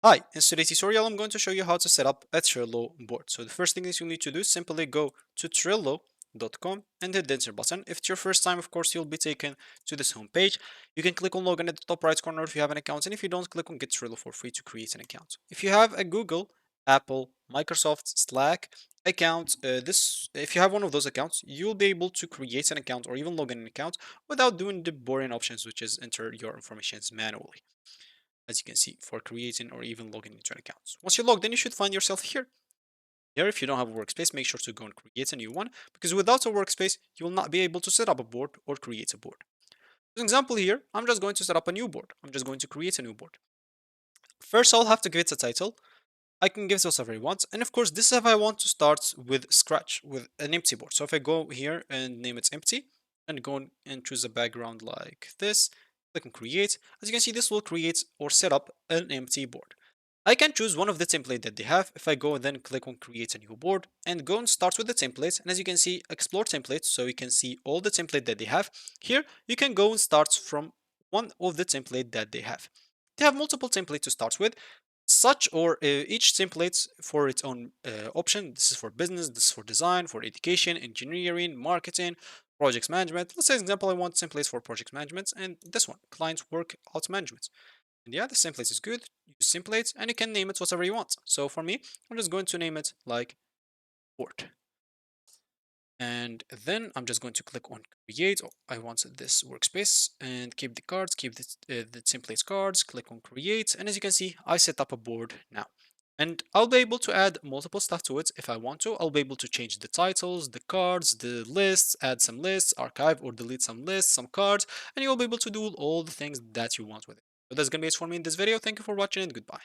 Hi, in today's tutorial, I'm going to show you how to set up a Trello board. So the first thing that you need to do is simply go to Trello.com and hit the enter button. If it's your first time, of course, you'll be taken to this home page. You can click on login at the top right corner if you have an account, and if you don't, click on get Trello for free to create an account. If you have a Google, Apple, Microsoft, Slack account, if you have one of those accounts, you'll be able to create an account or even log in an account without doing the boring options, which is enter your information manually, as you can see, for creating or even logging into an account. Once you're logged in, you should find yourself here. Here, if you don't have a workspace, make sure to go and create a new one, because without a workspace, you will not be able to set up a board or create a board. For example here, I'm just going to set up a new board. I'm just going to create a new board. First, I'll have to give it a title. I can give this whatever I want. And of course, this is if I want to start with scratch, with an empty board. So if I go here and name it empty, and go and choose a background like this, click on create. As you can see, this will create or set up an empty board. I can choose one of the template that they have. If I go and then click on create a new board and go and start with the templates. And as you can see, explore templates. So you can see all the template that they have. Here, you can go and start from one of the template that they have. They have multiple templates to start with, such or each template for its own option. This is for business, this is for design, for education, engineering, marketing, project management. Let's say, for example, I want templates for project management, and this one, client work out management. And yeah, this template is good. Use templates, and you can name it whatever you want. So for me, I'm just going to name it like board. And then I'm just going to click on create. Oh, I want this workspace and keep the cards, keep the templates cards, click on create. And as you can see, I set up a board now. And I'll be able to add multiple stuff to it if I want to. I'll be able to change the titles, the cards, the lists, add some lists, archive or delete some lists, some cards, and you'll be able to do all the things that you want with it. So that's going to be it for me in this video. Thank you for watching and goodbye.